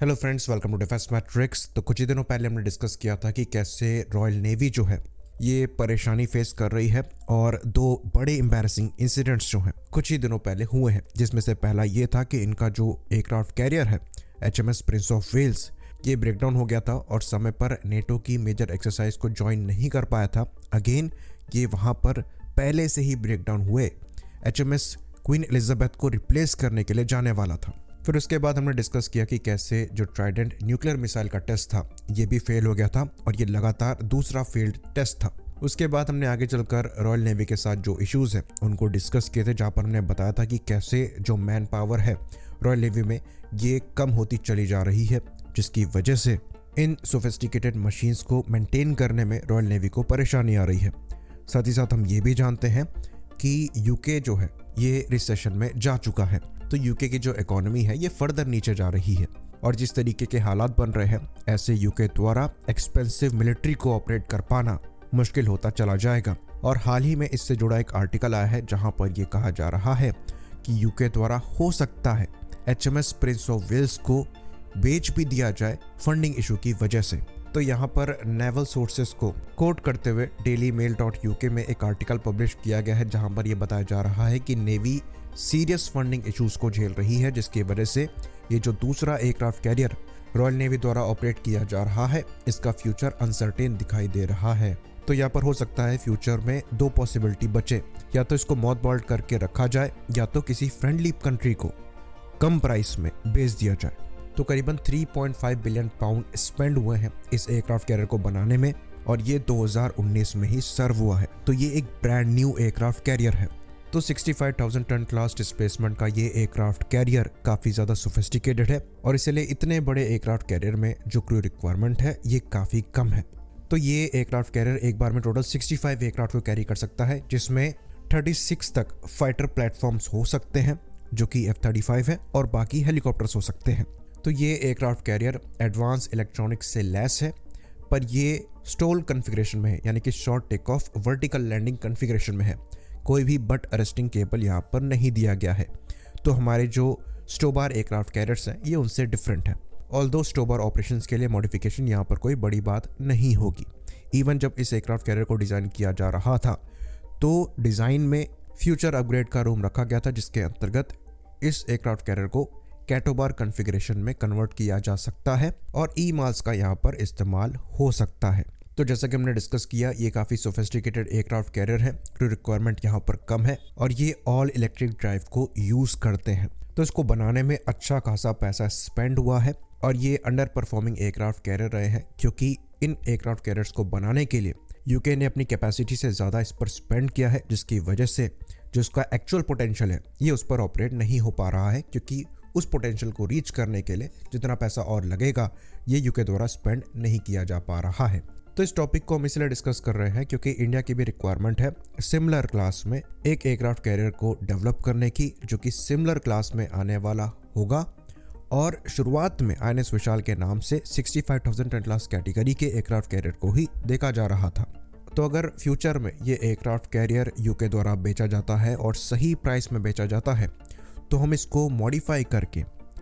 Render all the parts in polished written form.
Hello friends, welcome to defence matrix. तो कुछ ही दिनों पहले हमने डिस्कस किया था कि कैसे रॉयल नेवी जो है ये परेशानी फेस कर रही है और दो बड़े एम्बैरेसिंग इंसिडेंट्स जो हैं कुछ ही दिनों पहले हुए हैं, जिसमें से पहला ये था कि इनका जो एयरक्राफ्ट कैरियर है HMS प्रिंस ऑफ वेल्स, ये ब्रेकडाउन हो गया था और समय पर नेटो की मेजर एक्सरसाइज को ज्वाइन नहीं कर पाया था। अगेन ये वहाँ पर पहले से ही ब्रेकडाउन हुए HMS क्वीन एलिजाबेथ को रिप्लेस करने के लिए जाने वाला था। फिर उसके बाद हमने डिस्कस किया कि कैसे जो ट्राइडेंट न्यूक्लियर मिसाइल का टेस्ट था ये भी फेल हो गया था और ये लगातार दूसरा फेल्ड टेस्ट था। उसके बाद हमने आगे चलकर रॉयल नेवी के साथ जो इश्यूज हैं उनको डिस्कस किए थे, जहाँ पर हमने बताया था कि कैसे जो मैन पावर है रॉयल नेवी में ये कम होती चली जा रही है, जिसकी वजह से इन सोफिस्टिकेटेड मशीन्स को मेंटेन करने में रॉयल नेवी को परेशानी आ रही है। साथ ही साथ हम ये भी जानते हैं कि यूके जो है ये रिसेशन में जा चुका है, तो यूके की जो इकोनॉमी है ये फर्दर नीचे जा रही है और जिस तरीके के हालात बन रहे हैं ऐसे यूके द्वारा एक्सपेंसिव मिलिट्री को ऑपरेट कर पाना मुश्किल होता चला जाएगा। और हाल ही में इससे जुड़ा एक आर्टिकल आया है जहां पर यह कहा जा रहा है कि यूके द्वारा हो सकता है HMS प्रिंस ऑफ वेल्स को बेच भी दिया जाए फंडिंग इशू की वजह से। तो यहाँ पर नेवल सोर्सेस को कोट करते हुए dailymail.uk में एक आर्टिकल पब्लिश किया गया है जहां पर यह बताया जा रहा है कि नेवी सीरियस फंडिंग इश्यूज को झेल रही है, जिसकी वजह से ये जो दूसरा एयरक्राफ्ट कैरियर रॉयल नेवी द्वारा ऑपरेट किया जा रहा है इसका फ्यूचर अनसर्टेन दिखाई दे रहा है। तो यहाँ पर हो सकता है फ्यूचर में दो पॉसिबिलिटी बचे, या तो इसको मॉथबॉल्ड करके रखा जाए या तो किसी फ्रेंडली कंट्री को कम प्राइस में बेच दिया जाए। तो करीबन 3.5 बिलियन पाउंड स्पेंड हुए हैं इस एयरक्राफ्ट कैरियर को बनाने में और ये 2019 में ही सर्व हुआ है। तो ये एक ब्रांड न्यू एयरक्राफ्ट कैरियर है। तो 65,000 टन क्लास डिस्प्लेसमेंट का ये एयरक्राफ्ट कैरियर काफ़ी ज़्यादा सोफिस्टिकेटेड है और इसलिए इतने बड़े एयरक्राफ्ट कैरियर में जो क्रू रिक्वायरमेंट है ये काफ़ी कम है। तो ये एयरक्राफ्ट कैरियर एक बार में टोटल 65 एयरक्राफ्ट को कैरी कर सकता है, जिसमें 36 तक फाइटर प्लेटफॉर्म्स हो सकते हैं जो कि F-35 है और बाकी हेलीकॉप्टर्स हो सकते हैं। तो ये एयरक्राफ्ट कैरियर एडवांस इलेक्ट्रॉनिक्स से लैस है, पर ये स्टॉल कन्फिग्रेशन में है, यानी कि short take off vertical landing configuration में है। कोई भी बट अरेस्टिंग केबल यहाँ पर नहीं दिया गया है। तो हमारे जो स्टोबार एयरक्राफ्ट कैरियर्स हैं ये उनसे डिफरेंट है। ऑल्दो स्टोबार ऑपरेशंस के लिए मॉडिफिकेशन यहाँ पर कोई बड़ी बात नहीं होगी। इवन जब इस एयरक्राफ्ट कैरियर को डिज़ाइन किया जा रहा था तो डिज़ाइन में फ्यूचर अपग्रेड का रूम रखा गया था, जिसके अंतर्गत इस एयरक्राफ्ट कैरियर को कैटोबार कन्फिग्रेशन में कन्वर्ट किया जा सकता है और ई-माल्स का यहाँ पर इस्तेमाल हो सकता है। तो जैसा कि हमने डिस्कस किया ये काफ़ी सोफिस्टिकेटेड एयरक्राफ्ट कैरियर है, क्रू रिक्वायरमेंट यहाँ पर कम है और ये ऑल इलेक्ट्रिक ड्राइव को यूज़ करते हैं। तो इसको बनाने में अच्छा खासा पैसा स्पेंड हुआ है और ये अंडर परफॉर्मिंग एयरक्राफ्ट कैरियर रहे हैं, क्योंकि इन एयरक्राफ्ट कैरियर्स को बनाने के लिए यूके ने अपनी कैपेसिटी से ज़्यादा इस पर स्पेंड किया है, जिसकी वजह से जो उसका एक्चुअल पोटेंशियल है ये उस पर ऑपरेट नहीं हो पा रहा है, क्योंकि उस पोटेंशियल को रीच करने के लिए जितना पैसा और लगेगा ये यूके द्वारा स्पेंड नहीं किया जा पा रहा है। तो इस टॉपिक को हम इसलिए डिस्कस कर रहे हैं क्योंकि इंडिया की भी रिक्वायरमेंट है सिमिलर क्लास में एक एयरक्राफ्ट कैरियर को डेवलप करने की, जो कि सिमिलर क्लास में आने वाला होगा। और शुरुआत में INS विशाल के नाम से 65,000 टन क्लास कैटेगरी के एयरक्राफ्ट कैरियर को ही देखा जा रहा था। तो अगर फ्यूचर में ये एयरक्राफ्ट कैरियर यूके द्वारा बेचा जाता है और सही प्राइस में बेचा जाता है तो हम इसको मॉडिफाई करके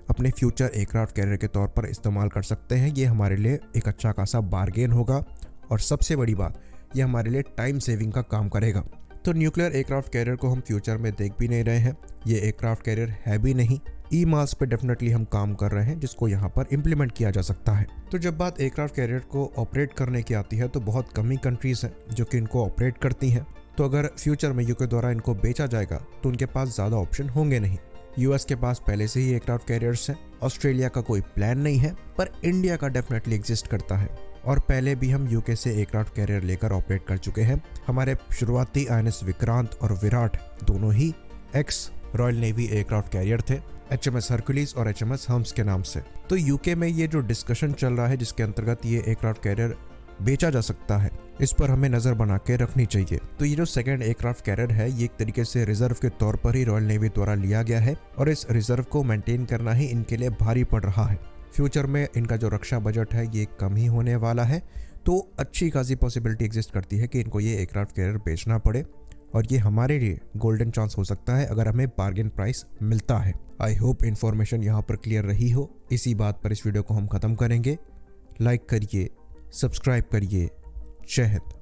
अपने फ्यूचर एयरक्राफ्ट कैरियर के तौर पर इस्तेमाल कर सकते हैं। ये हमारे लिए एक अच्छा खासा बार्गेन होगा और सबसे बड़ी बात ये हमारे लिए टाइम सेविंग का काम करेगा। तो न्यूक्लियर एयरक्राफ्ट कैरियर को हम फ्यूचर में देख भी नहीं रहे हैं, ये एयरक्राफ्ट कैरियर है भी नहीं। ई-माल्स पे डेफिनेटली हम काम कर रहे हैं जिसको यहाँ पर इम्प्लीमेंट किया जा सकता है। तो जब बात एयरक्राफ्ट कैरियर को ऑपरेट करने की आती है तो बहुत कम ही कंट्रीज हैं जो कि इनको ऑपरेट करती हैं। तो अगर फ्यूचर में यूके द्वारा इनको बेचा जाएगा तो उनके पास ज़्यादा ऑप्शन होंगे नहीं। यूएस के पास पहले से ही एयरक्राफ्ट कैरियर्स हैं, ऑस्ट्रेलिया का कोई प्लान नहीं है, पर इंडिया का डेफिनेटली एग्जिस्ट करता है और पहले भी हम यूके से एयरक्राफ्ट कैरियर लेकर ऑपरेट कर चुके हैं। हमारे शुरुआती INS विक्रांत और विराट दोनों ही ex royal navy aircraft carrier थे, HMS हरकुलिस और HMS हम्स के नाम से। तो यूके में ये जो डिस्कशन चल रहा है जिसके अंतर्गत ये एयरक्राफ्ट कैरियर बेचा जा सकता है, इस पर हमें नज़र बना के रखनी चाहिए। तो ये जो सेकंड एयरक्राफ्ट कैरियर है ये एक तरीके से रिजर्व के तौर पर ही रॉयल नेवी द्वारा लिया गया है और इस रिजर्व को मेंटेन करना ही इनके लिए भारी पड़ रहा है। फ्यूचर में इनका जो रक्षा बजट है ये कम ही होने वाला है, तो अच्छी खासी पॉसिबिलिटी एग्जिस्ट करती है कि इनको ये एयरक्राफ्ट कैरियर बेचना पड़े और ये हमारे लिए गोल्डन चांस हो सकता है अगर हमें बार्गेन प्राइस मिलता है। आई होप इन्फॉर्मेशन यहाँ पर क्लियर रही हो। इसी बात पर इस वीडियो को हम ख़त्म करेंगे। लाइक करिए, सब्सक्राइब करिए। जय हिंद।